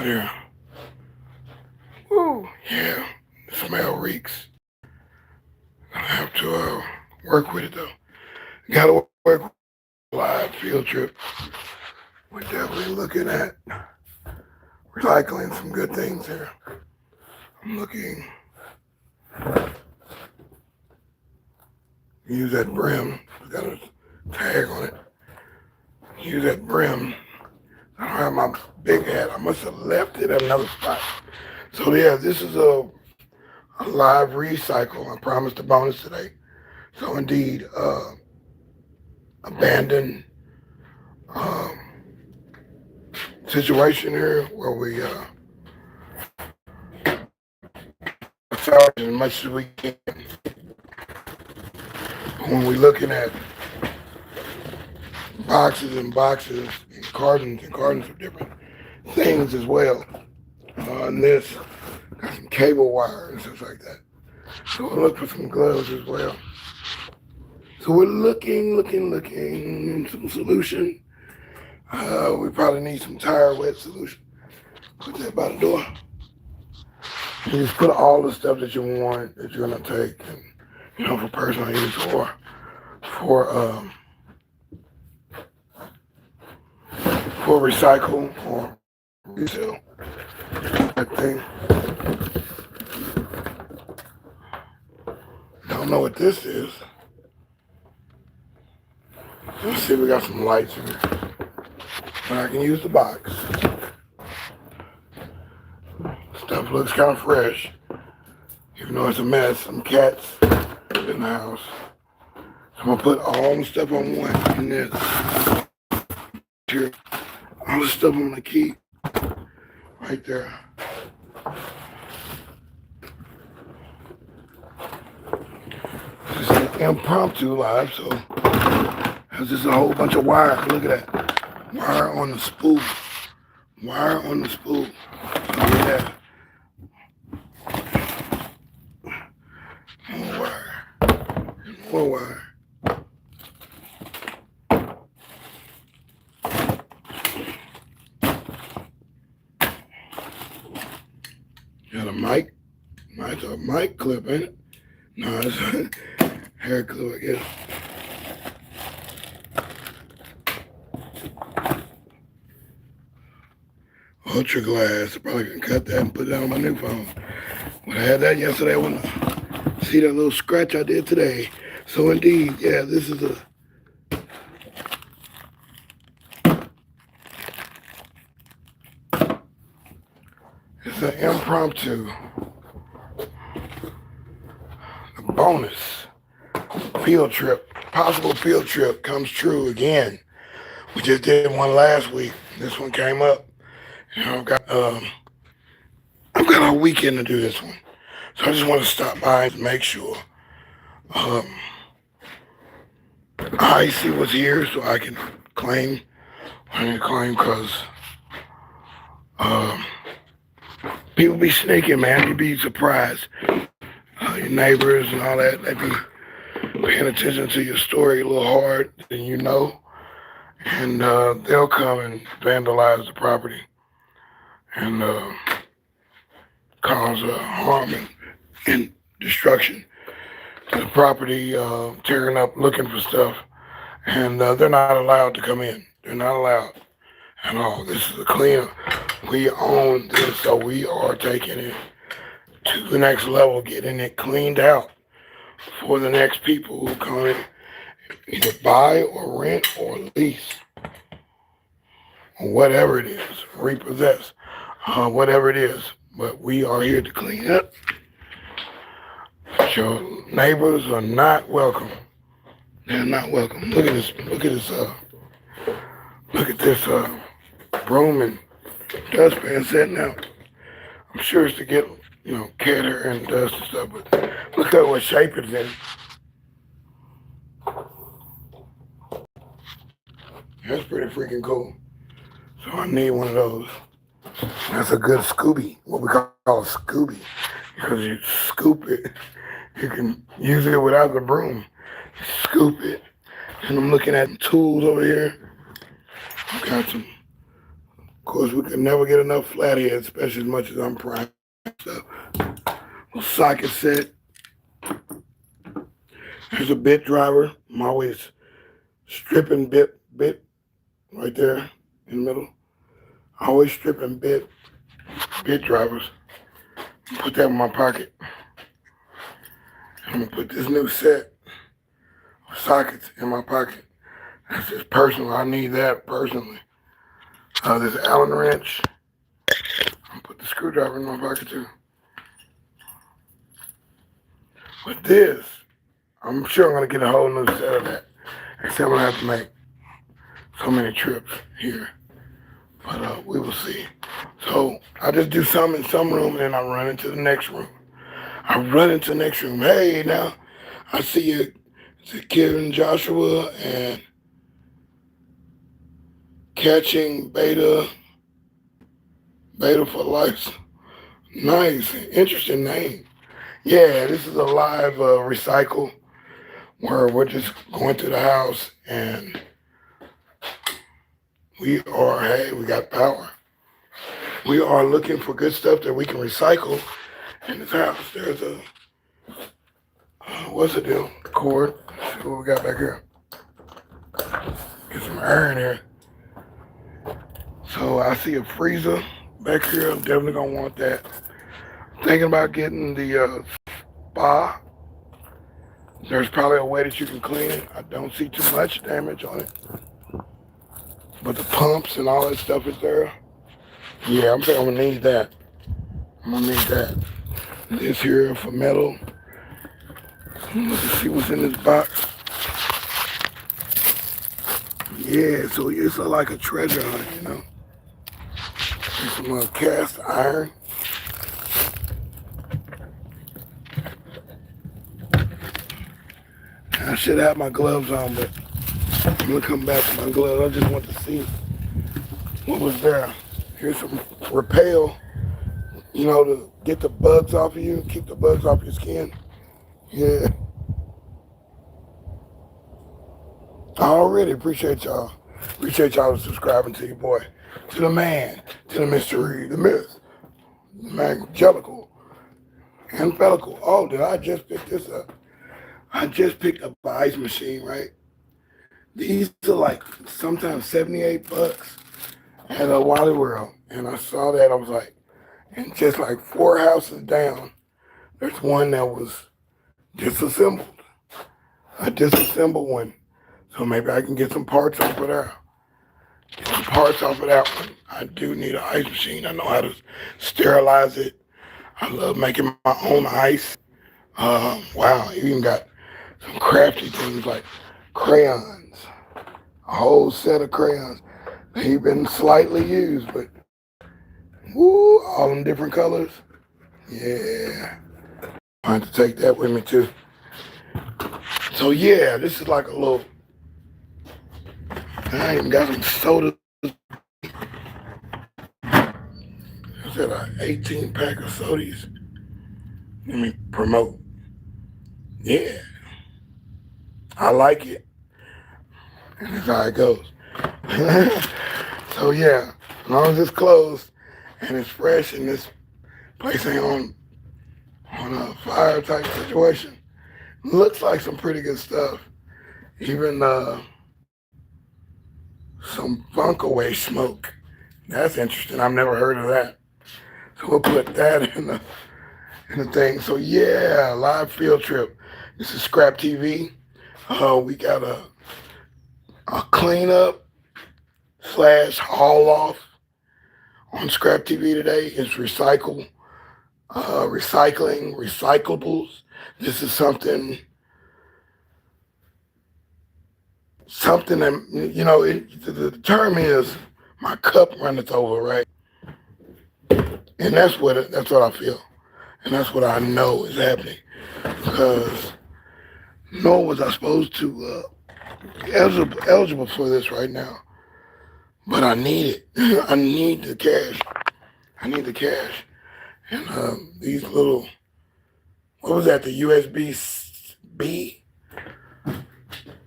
Here. Woo, yeah, the smell reeks. Gonna have to work with it though. Gotta work with live field trip. We're definitely looking at recycling some good things here. I'm looking. Use that brim. It's got a tag on it. Use that brim. I don't have my big hat. I must have left it at another spot. So yeah, this is a live recycle. I promised a bonus today. So indeed, abandoned um, situation here where we salvage as much as we can. When we're looking at boxes and boxes and cartons of different things as well. And this got some cable wire and stuff like that. So we'll look for some gloves as well. So we're looking, some solution. We probably need some tire wet solution. Put that by the door. You just put all the stuff that you want, that you're gonna take, and, you know, for personal use or for recycle or resale. That thing. Don't know what this is. Let's see if we got some lights in here. And I can use the box. Stuff looks kind of fresh. Even though it's a mess, some cats in the house. So I'm gonna put all the stuff I want in this. Here. All the stuff I'm gonna keep right there. This is an impromptu live, so there's just a whole bunch of wire. Look at that. Wire on the spool. Wire on the spool. Look at that. More wire. More wire. Got a mic. It's a mic clip, ain't it? No, it's a hair clip, I guess. Ultra glass. I probably can cut that and put that on my new phone. When I had that yesterday, I want to see that little scratch I did today. So indeed, yeah, this is it's an impromptu bonus field trip. Possible field trip comes true again. We just did one last week. This one came up. You know, I've got a weekend to do this one. So I just want to stop by and make sure I see what's here so I can claim what I need to claim, because people be sneaking, man. You'd be surprised. Your neighbors and all that, they be paying attention to your story a little hard than you know. And they'll come and vandalize the property and cause harm and destruction to the property, tearing up, looking for stuff. And they're not allowed to come in. They're not allowed at all. This is a cleanup. We own this, so we are taking it to the next level, getting it cleaned out for the next people who come in, either buy or rent or lease, or whatever it is, repossess, whatever it is. But we are here to clean up. Your neighbors are not welcome. They're not welcome. Look at this. Look at this broom and dustpan setting out. I'm sure it's to get, you know, cat hair and dust and stuff, but look at what shape it's in. That's pretty freaking cool. So I need one of those. That's a good Scooby, what we call a Scooby, because you scoop it. You can use it without the broom. Scoop it. And I'm looking at tools over here. I've got some Of course, we can never get enough flatheads, especially as much as I'm prime stuff. Socket set. There's a bit driver. I'm always stripping bit right there in the middle. Always stripping bit drivers. Put that in my pocket. I'm gonna put this new set of sockets in my pocket. That's just personal. I need that personally. This Allen wrench. I'm gonna put the screwdriver in my pocket too. But this, I'm sure I'm gonna get a whole new set of that. Except I'm gonna have to make so many trips here. But we will see. So I just do some in some room and then I run into the next room. I run into the next room. Hey, now I see you. It's a kid and Joshua and catching beta for life. Nice, interesting name. Yeah, this is a live recycle where we're just going to the house and we got power. We are looking for good stuff that we can recycle in this house. There's a, what's the deal? Cord. Let's see what we got back here. Get some air in here. So I see a freezer back here. I'm definitely gonna want that. Thinking about getting the spa. There's probably a way that you can clean it. I don't see too much damage on it. But the pumps and all that stuff is there. Yeah, I'm gonna need that. I'm gonna need that. This here for metal. Let's see what's in this box. Yeah, so it's like a treasure hunt, you know. There's some cast iron. I should have my gloves on, but I'm gonna come back to my gloves. I just want to see what was there. Here's some Repel, you know, to get the bugs off of you, keep the bugs off your skin. Yeah. I already appreciate y'all. Appreciate y'all subscribing to your boy, to the man, to the mystery, the myth, the angelical, angelical. Oh, did I just pick this up? I just picked up an ice machine, right? These are like sometimes 78 bucks at a Wally World. And I saw that, I was like, and just like 4 houses down, there's one that was disassembled. A disassembled one. So maybe I can get some parts off of there. Get some parts off of that one. I do need an ice machine. I know how to sterilize it. I love making my own ice. Wow, you even got some crafty things like crayons. A whole set of crayons. They've been slightly used, but woo, all them different colors. Yeah. I have to take that with me too. So yeah, this is like a little, I even got some soda. Is that an 18 pack of sodas? Let me promote. Yeah. I like it. And that's how it goes. So yeah, as long as it's closed and it's fresh and this place ain't on a fire type situation, looks like some pretty good stuff. Even some funk away smoke. That's interesting. I've never heard of that. So we'll put that in the thing. So yeah, live field trip. This is ScrAp TV. We got a cleanup / haul off on ScrAp TV today. It's recycling, recyclables. This is something that, you know, the term is my cup runneth over, right? And that's what I feel. And that's what I know is happening. Because nor was I supposed to eligible for this right now. But I need it. I need the cash. I need the cash. And these little, what was that, the USB-B?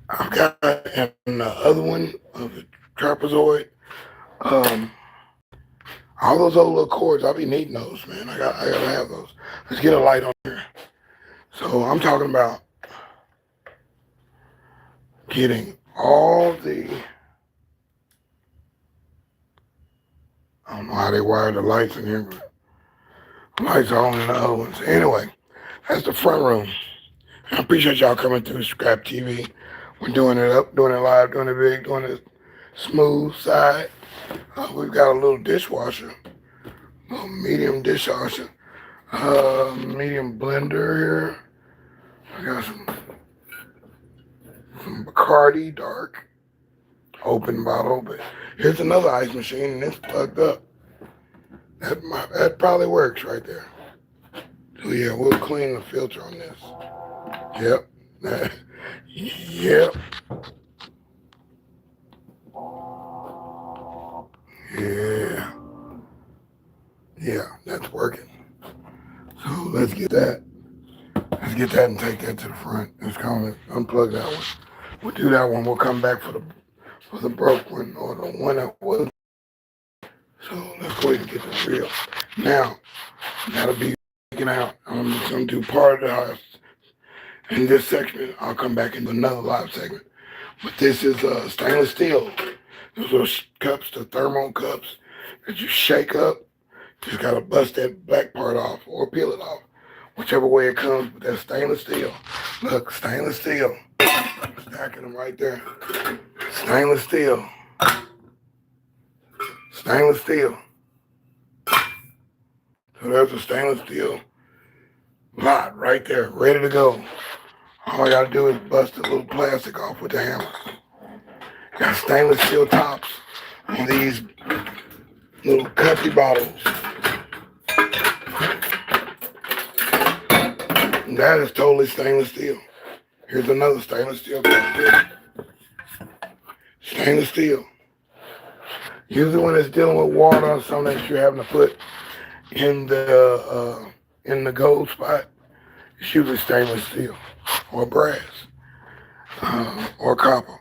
I've got, and the other one of the trapezoid. All those old little cords, I'll be needing those, man. I gotta have those. Let's get a light on here. So I'm talking about getting all the, I don't know how they wire the lights in here, but lights are on in the other ones. Anyway, that's the front room. I appreciate y'all coming through ScrAp TV. We're doing it up, doing it live, doing it big, doing it smooth side. We've got a little dishwasher, a little medium dishwasher, medium blender here. I got some Bacardi dark, open bottle, but here's another ice machine and it's plugged up. That probably works right there. So yeah, we'll clean the filter on this. Yep. Yep. Yeah. Yeah, that's working. So let's get that. Let's get that and take that to the front. Let's come and unplug that one. We'll do that one. We'll come back for the broke one or the one that was. So let's go ahead and get this real. Now, that'll be taken out. I'm just gonna do part of the house. In this section, I'll come back into another live segment. But this is stainless steel. Those little cups, the thermal cups that you shake up. Just gotta bust that black part off or peel it off. Whichever way it comes, but that's stainless steel. Look, stainless steel. Stacking them right there. Stainless steel. Stainless steel. So there's a stainless steel lot right there, ready to go. All I gotta do is bust a little plastic off with the hammer. Got stainless steel tops on these little cutty bottles. And that is totally stainless steel. Here's another stainless steel cup. Stainless steel. Usually when it's dealing with water or something that you're having to put in the gold spot, it's usually stainless steel or brass or copper.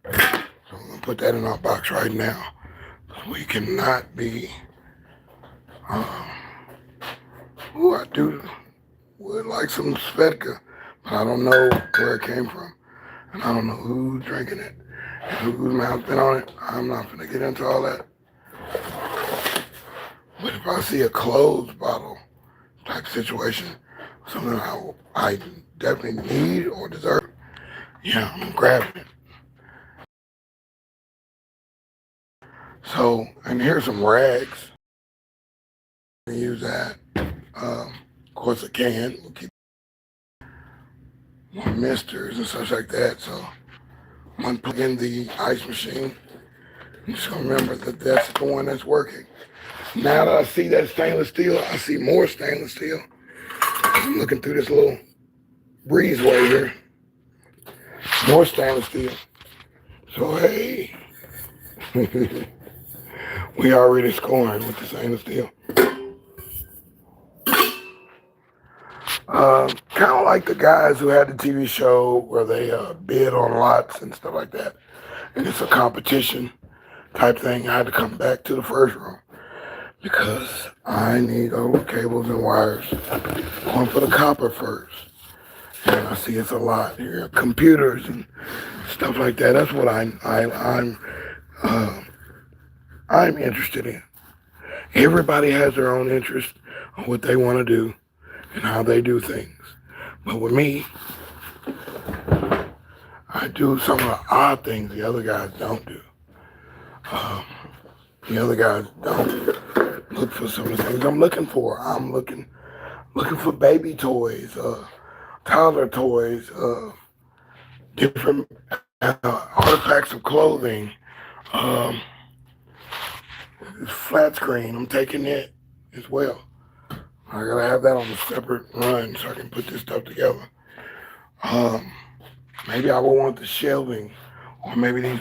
So I'm gonna put that in our box right now. We cannot be. Would like some Svedka, but I don't know where it came from, and I don't know who's drinking it and whose mouth's been on it. I'm not gonna get into all that. But if I see a closed bottle type situation, something I definitely need or deserve, yeah, I'm grabbing it. So, and here's some rags. Use that. Of course, a can. We'll keep more misters and such like that. So, I'm gonna plug in the ice machine. I'm just gonna remember that that's the one that's working. Now that I see that stainless steel, I see more stainless steel. I'm looking through this little breezeway here. More stainless steel. So, hey, we already scoring with the stainless steel. Kind of like the guys who had the TV show where they bid on lots and stuff like that. And it's a competition type thing. I had to come back to the first room because I need all the cables and wires. Going for the copper first. And I see it's a lot here. Computers and stuff like that. That's what I'm interested in. Everybody has their own interest on what they want to do and how they do things. But with me, I do some of the odd things the other guys don't do. The other guys don't look for some of the things I'm looking for. I'm looking for baby toys, toddler toys, different artifacts of clothing, flat screen. I'm taking it as well. I gotta have that on a separate run so I can put this stuff together. Maybe I will want the shelving, or maybe these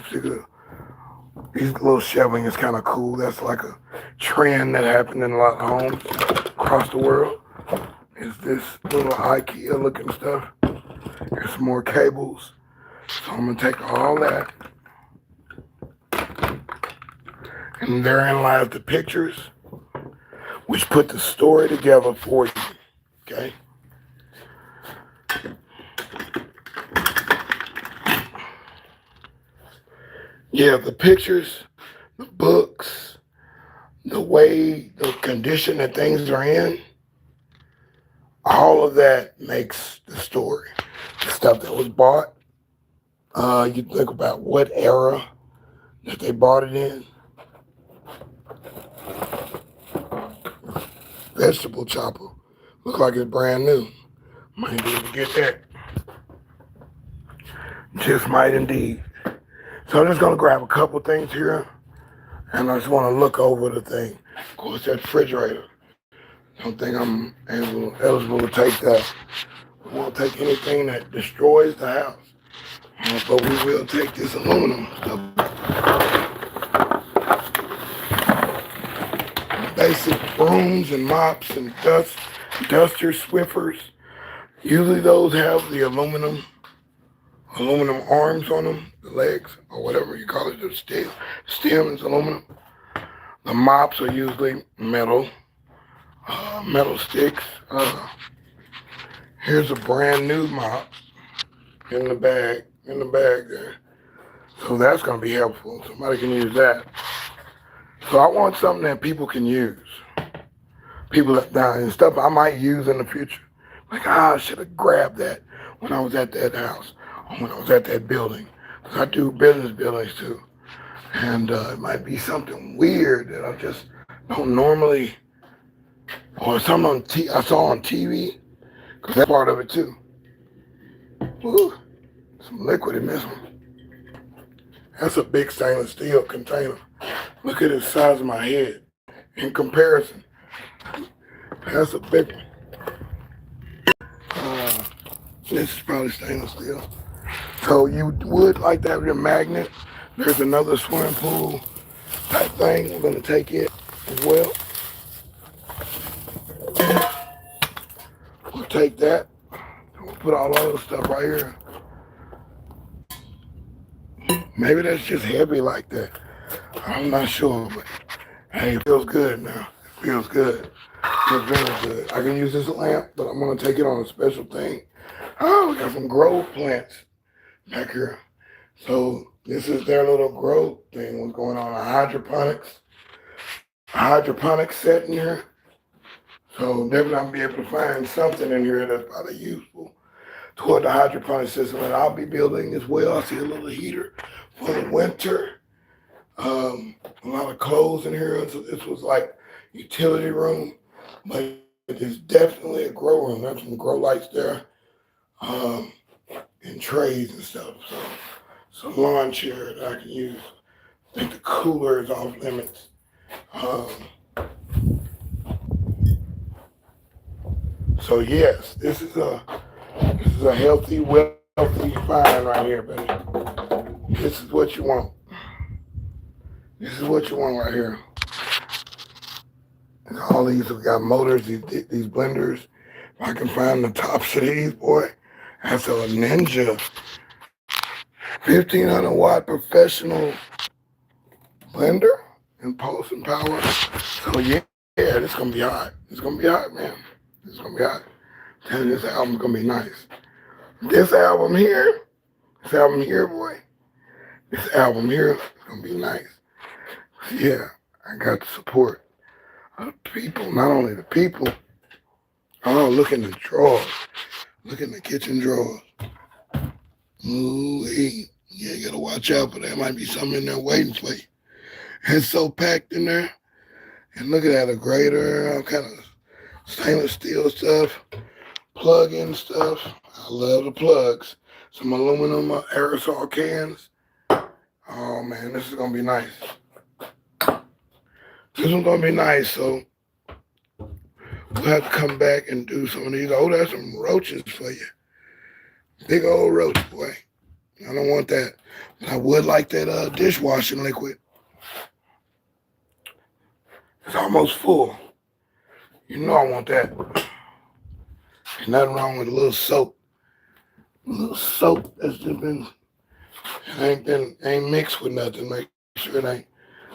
little shelving is kind of cool. That's like a trend that happened in a lot of homes across the world. Is this little IKEA looking stuff. There's some more cables. So I'm gonna take all that And therein lies the pictures, which put the story together for you. Okay? Yeah, the pictures, the books, the way, the condition that things are in, all of that makes the story. The stuff that was bought, you think about what era that they bought it in. Vegetable chopper. Look like it's brand new. Might be able to get that. Just might indeed. So I'm just going to grab a couple things here. And I just want to look over the thing. Of course, that refrigerator. I don't think I'm eligible to take that. We won't take anything that destroys the house. But we will take this aluminum stuff. Basic brooms and mops and dusters, Swiffers. Usually those have the aluminum arms on them, the legs, or whatever you call it, the stem is aluminum. The mops are usually metal sticks. Here's a brand new mop in the bag there. So that's going to be helpful. Somebody can use that. So I want something that people can use. People that and stuff I might use in the future. Like, I should have grabbed that when I was at that house or when I was at that building. Because I do business buildings too. And it might be something weird that I just don't normally, or something I saw on TV, because that's part of it too. Ooh, some liquid in this one. That's a big stainless steel container. Look at the size of my head in comparison. That's a big one. This is probably stainless steel. So you would like that with your magnet. There's another swimming pool type thing. We're going to take it as well. We'll take that. We'll put all the other stuff right here. Maybe that's just heavy like that. I'm not sure, but hey, it feels good now. It feels good. It feels very good. I can use this lamp, but I'm going to take it on a special thing. Oh, we got some grove plants back here. So this is their little growth thing. What's going on? A hydroponics set in here. So definitely I'll be able to find something in here that's probably useful toward the hydroponic system that I'll be building as well. I see a little heater for the winter. A lot of clothes in here. So this was like utility room, but it's definitely a grow room. There's some grow lights there, and trays and stuff. So some lawn chair that I can use. I think the cooler is off limits. So yes, this is a healthy, wealthy find right here, baby. This is what you want. This is what you want right here. And all these have got motors, these blenders. If I can find the tops of these, boy, that's a Ninja 1500 watt professional blender and pulse and power. So yeah, this is gonna be hot. It's gonna be hot, man. It's gonna be hot. I'm telling you, this album's gonna be nice. This album here, boy. This album here is gonna be nice. Yeah, I got the support of the people, not only the people. Oh, look in the drawers. Look in the kitchen drawers. Ooh, hey. Yeah, you gotta watch out for that. Might be something in there waiting for you. It's so packed in there. And look at that, a grater, all kind of stainless steel stuff, plug-in stuff. I love the plugs. Some aluminum aerosol cans. Oh man, this is gonna be nice. This one's gonna be nice, so we'll have to come back and do some of these. Oh, there's some roaches for you. Big old roach, boy. I don't want that. But I would like that dishwashing liquid. It's almost full. You know I want that. There's nothing wrong with a little soap. A little soap that's just been, ain't mixed with nothing. Make sure it ain't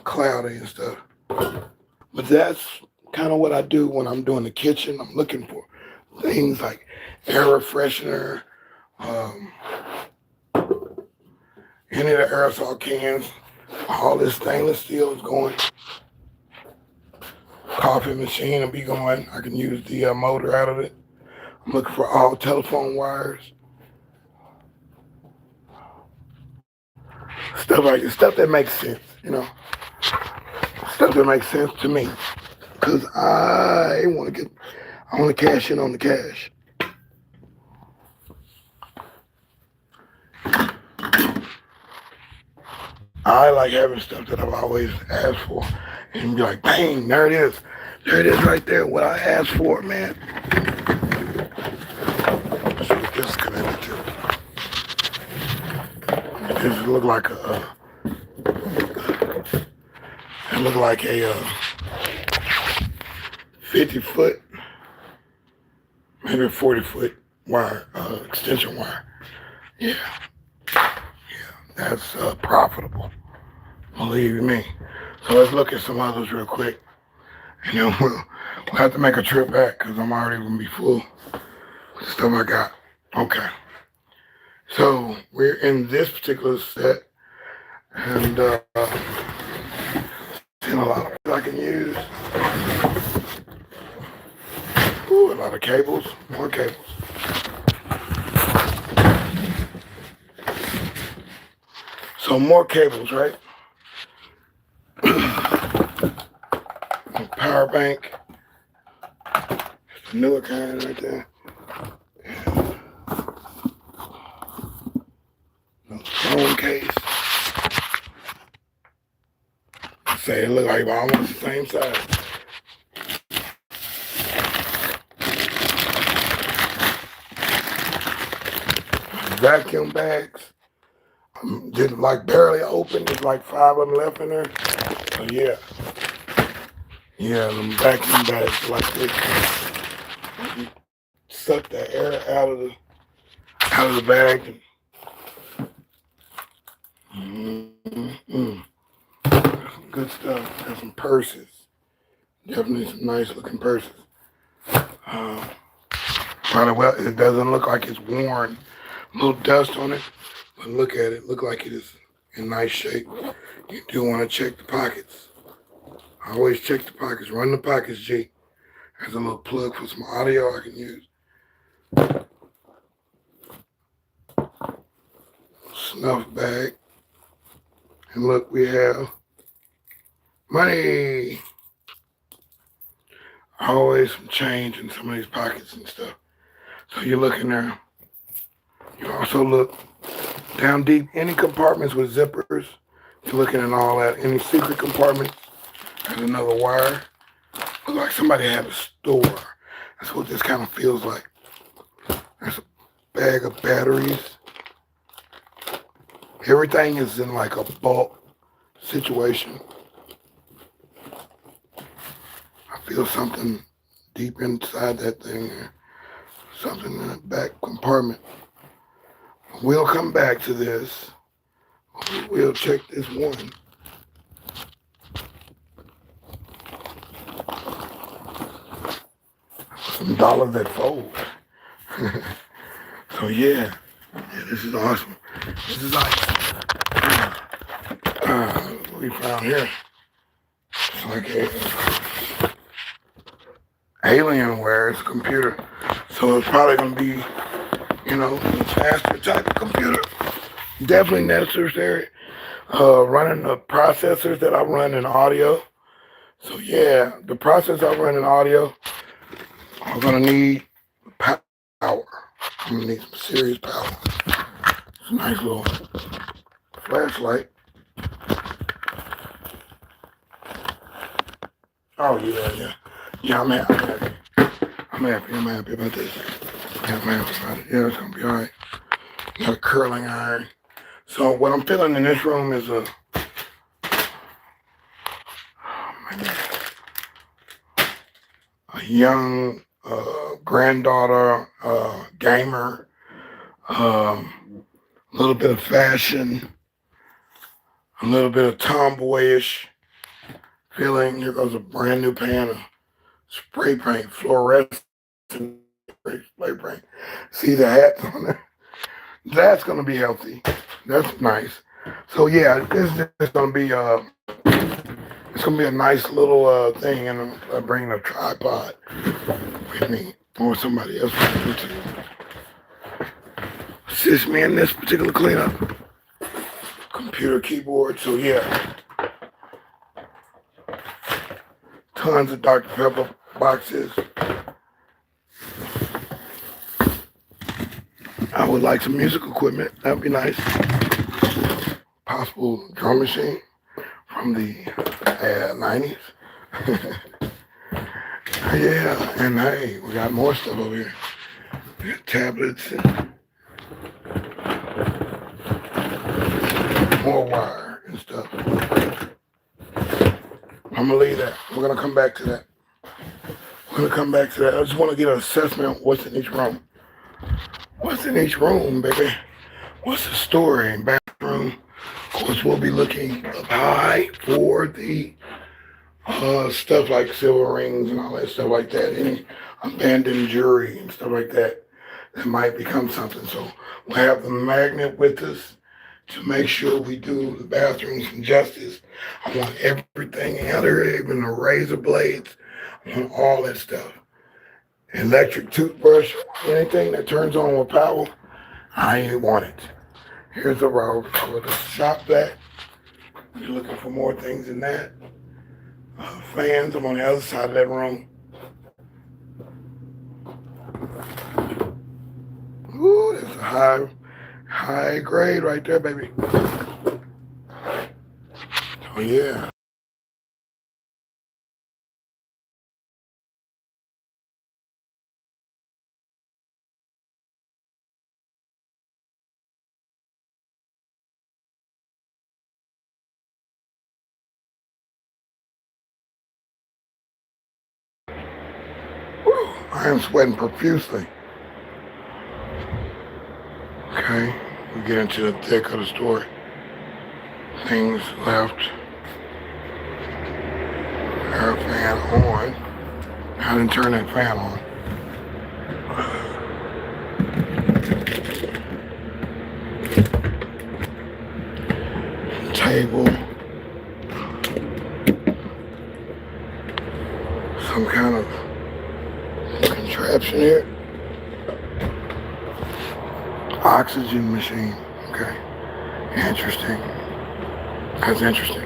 cloudy and stuff. But that's kind of what I do when I'm doing the kitchen. I'm looking for things like air freshener, any of the aerosol cans, all this stainless steel is going. Coffee machine will be going. I can use the motor out of it. I'm looking for all telephone wires. Stuff like this, stuff that makes sense, you know. Stuff that makes sense to me. Because I want to cash in on the cash. I like having stuff that I've always asked for and be like, bang, there it is. There it is right there, what I asked for, man. Let's see what this is connected to. This look like a 50-foot, maybe a 40-foot wire, extension wire. Yeah, that's profitable, believe me. So let's look at some others real quick. And then we'll have to make a trip back because I'm already going to be full with the stuff I got. Okay. So we're in this particular set. And seeing a lot of I can use. Ooh, a lot of cables. More cables. So more cables, right? Power bank. It's the newer kind right there. Phone case. Say it look like almost the same size. Vacuum bags. Just like barely open. There's like 5 of them left in there. So yeah. Yeah, them vacuum bags like this. You suck the air out of the bag. Some good stuff. Got some purses. Definitely some nice looking purses. Probably well, it doesn't look like it's worn. A little dust on it, but look at it. Look like it is in nice shape. You do want to check the pockets. I always check the pockets. Run the pockets, G. There's a little plug for some audio I can use. Snuff bag. And look, we have money. Always some change in some of these pockets and stuff. So you look in there. You also look down deep. Any compartments with zippers. You're looking at all that. Any secret compartments. There's another wire. Looks like somebody had a store. That's what this kind of feels like. There's a bag of batteries. Everything is in like a bulk situation. I feel something deep inside that thing there. Something in the back compartment. We'll come back to this. We'll check this one. Some dollars that fold. So yeah, this is awesome. This is like what we found here. It's like a Alienware. It's a computer, so it's probably gonna be, you know, a faster type of computer. Definitely necessary. Running the processors that I run in audio. So yeah, the processors I run in audio are gonna need power. I'm gonna need some serious power. It's a nice little flashlight. Oh yeah. Yeah, I'm happy. I'm happy about this. Yeah, I'm happy about it. Yeah, it's gonna be alright. Got a curling iron. So what I'm feeling in this room is a young granddaughter, gamer, a little bit of fashion, a little bit of tomboyish, Filling, here goes a brand new pan of spray paint, fluorescent spray paint. See the hats on there? That's gonna be healthy. That's nice. So yeah, this is just gonna be it's gonna be a nice little thing, and I'm bringing a tripod with me or somebody else to assist me in this particular cleanup. Computer keyboard. So yeah, tons of Dr. Pepper boxes. I would like some music equipment. That'd be nice. Possible drum machine from the 90s. Yeah, and hey, we got more stuff over here. We got tablets and more wire and stuff. I'm gonna leave that. We're gonna come back to that. We're gonna come back to that. I just want to get an assessment of what's in each room. What's in each room, baby? What's the story in bathroom? Of course, we'll be looking up high for the stuff like silver rings and all that stuff like that. Any abandoned jewelry and stuff like that that might become something. So we'll have the magnet with us to make sure we do the bathrooms some justice. I want everything out there, even the razor blades. I want all that stuff. Electric toothbrush, anything that turns on with power, I want it. Here's a row for the shop vac. You're looking for more things than that. Fans, I'm on the other side of that room. Ooh, that's a high grade right there, baby. Oh yeah. Whew, I am sweating profusely. Okay, we get into the thick of the story. Things left. Air fan on. I didn't turn that fan on. Table. Some kind of contraption here. Oxygen machine. Okay. Interesting. That's interesting.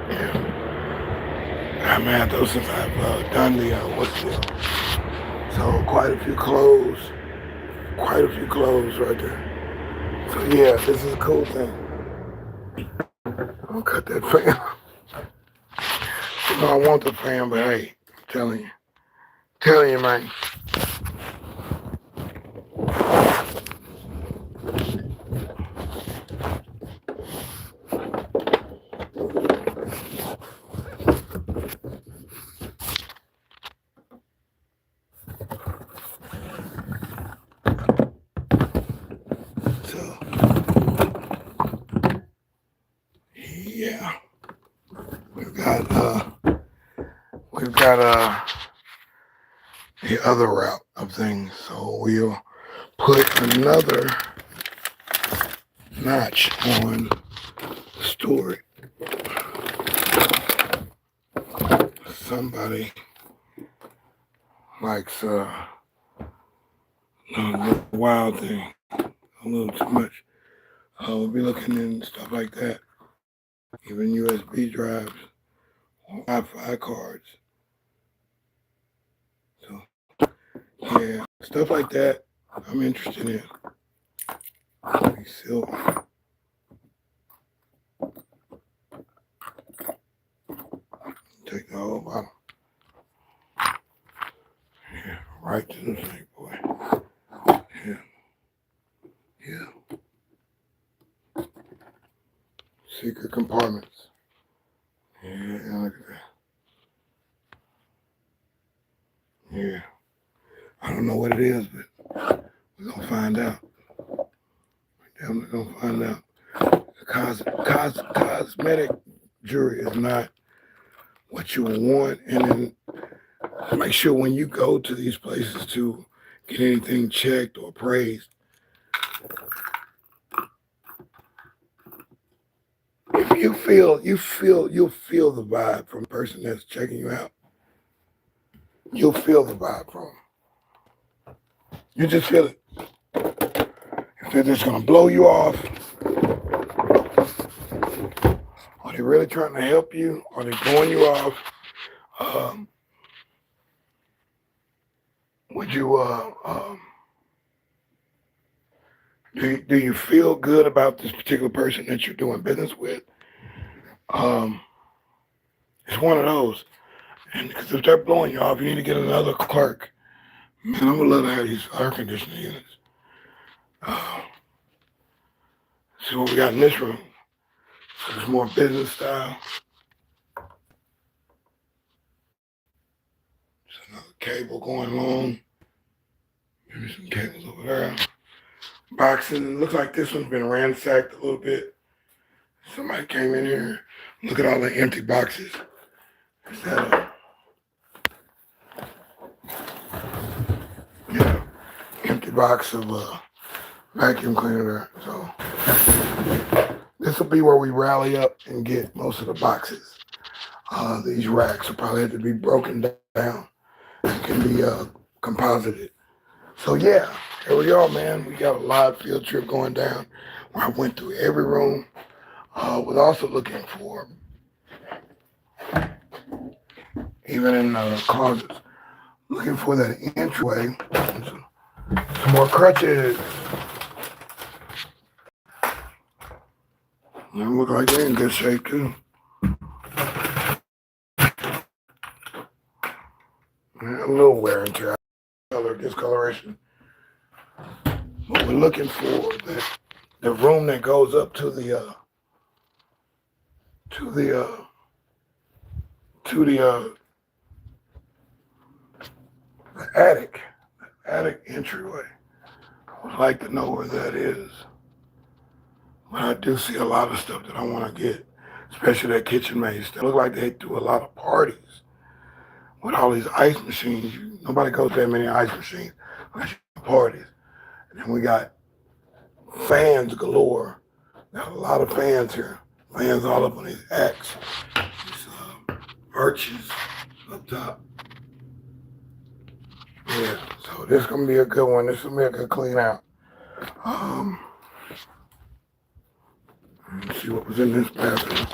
Yeah. I'm at those since I've done the what's this? So quite a few clothes. Quite a few clothes right there. So yeah, this is a cool thing. I'll cut that fan. You know, I want the fan, but hey, I'm telling you. Telling you, man. So, yeah. We've got the other route of things. So we'll put another notch on the story. Somebody likes the wild thing a little too much. We'll be looking in stuff like that. Even USB drives, Wi-Fi cards. So yeah, stuff like that I'm interested in. Silver. Take the whole bottle. Yeah, right to the thing, boy. Yeah. Yeah. Secret compartments. Yeah, look at that. Yeah. I don't know what it is, but we're gonna find out. We're definitely gonna find out. Cosmetic jewelry is not what you want, and then make sure when you go to these places to get anything checked or appraised, if you'll feel the vibe from the person that's checking you out. You'll feel the vibe from them. You just feel it. If they're just gonna blow you off, are they really trying to help you? Are they blowing you off? Would you do you feel good about this particular person that you're doing business with? It's one of those. And because if they're blowing you off, you need to get another clerk. Man, I would love to have these air conditioning units. See what we got in this room. So it's more business style. There's another cable going along. Maybe some cables over there. Boxing. It looks like this one's been ransacked a little bit. Somebody came in here. Look at all the empty boxes. Is that empty box of vacuum cleaner there. So this will be where we rally up and get most of the boxes. These racks will probably have to be broken down. It can be composited. So yeah, here we are, man. We got a live field trip going down where I went through every room. Was also looking for, even in closets, looking for that entryway. Some more crutches. They look like they're in good shape too. A little wear and tear, color discoloration. What we're looking for, the room that goes up to the attic, entryway. I would like to know where that is. But I do see a lot of stuff that I want to get, especially that KitchenAid stuff. It look like they do a lot of parties with all these ice machines. Nobody goes to that many ice machines unless you have parties. And then we got fans galore. Got a lot of fans here. Fans all up on these X. These arches up top. Yeah, so this is going to be a good one. This will be a good clean out. Let's see what was in this bathroom.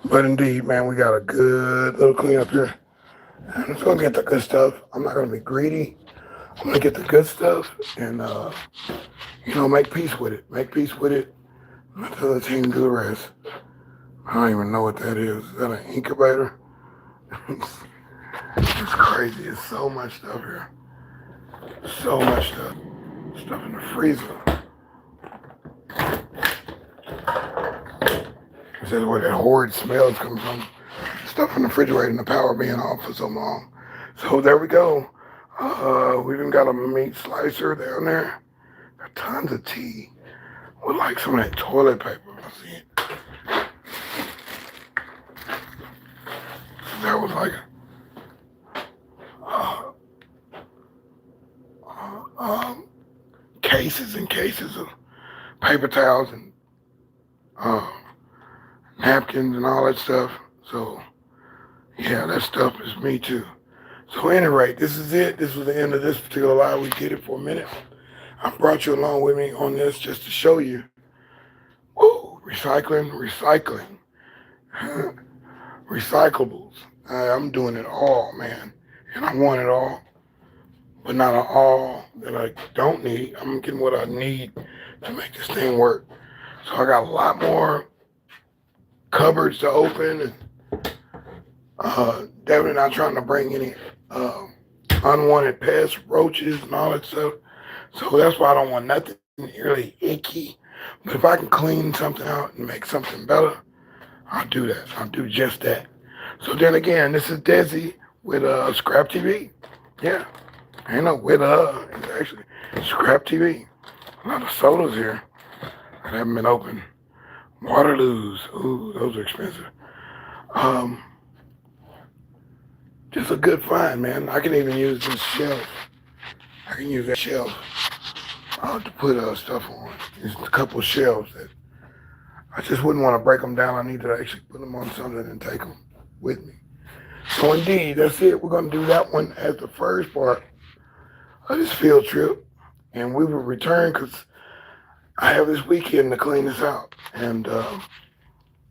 But indeed, man, we got a good little cleanup here. And I'm going to get the good stuff. I'm not going to be greedy. I'm going to get the good stuff and, make peace with it. Make peace with it. Let the other team do the rest. I don't even know what that is. Is that an incubator? It's crazy. It's so much stuff here. So much stuff. Stuff in the freezer. This is where that horrid smell is coming from. Stuff in the refrigerator and the power being off for so long. So there we go. We even got a meat slicer down there. Got tons of tea. With like some of that toilet paper. I see it. That was like cases and cases of paper towels and napkins and all that stuff. So yeah, that stuff is me too. So at any rate, this is it. This was the end of this particular live. We did it for a minute. I brought you along with me on this just to show you. Woo, recycling. Recyclables. I'm doing it all, man. And I want it all. But not all that I don't need. I'm getting what I need to make this thing work. So I got a lot more cupboards to open. And definitely not trying to bring any unwanted pests, roaches, and all that stuff. So that's why I don't want nothing really icky. But if I can clean something out and make something better, I'll do that. I'll do just that. So then again, this is deSz'e with ScrAp TV. Yeah. Ain't no with it's actually ScrAp TV. A lot of sodas here that haven't been opened. Waterloos. Ooh, those are expensive. Um, just a good find, man. I can even use this shelf. I can use that shelf to put stuff on. There's a couple shelves that I just wouldn't want to break them down. I need to actually put them on something and take them with me. So indeed, that's it. We're going to do that one as the first part of this field trip. And we will return because I have this weekend to clean this out. And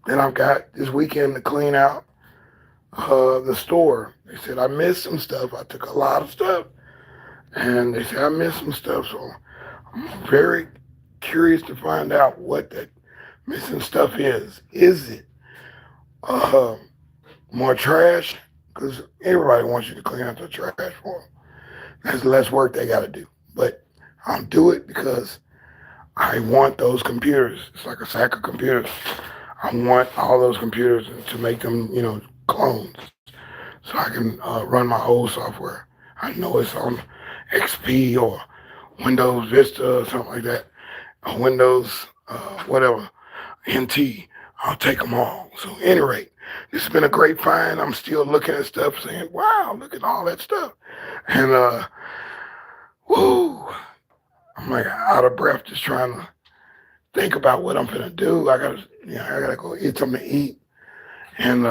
then I've got this weekend to clean out the store. They said I missed some stuff. I took a lot of stuff. And they said I missed some stuff. So I'm very curious to find out what that missing stuff is. Is it more trash? Because everybody wants you to clean out the trash for them. That's less work they got to do. But I'll do it because I want those computers. It's like a sack of computers. I want all those computers to make them, clones. So I can run my old software. I know it's on XP or Windows Vista or something like that. Or Windows, whatever, NT. I'll take them all. So at any rate, this has been a great find. I'm still looking at stuff saying, wow, look at all that stuff. And, woo, I'm like out of breath just trying to think about what I'm gonna do. I gotta go eat something to eat and,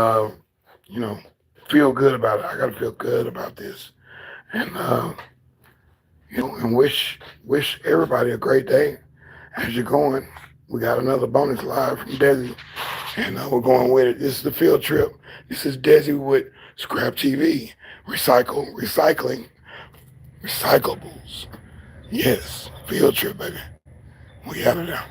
feel good about it. I gotta feel good about this. And, and wish everybody a great day as you're going. We got another bonus live from deSz'e, and we're going with it. This is the field trip. This is deSz'e with ScrAp TV. Recycling, recyclables. Yes, field trip, baby. We out of there.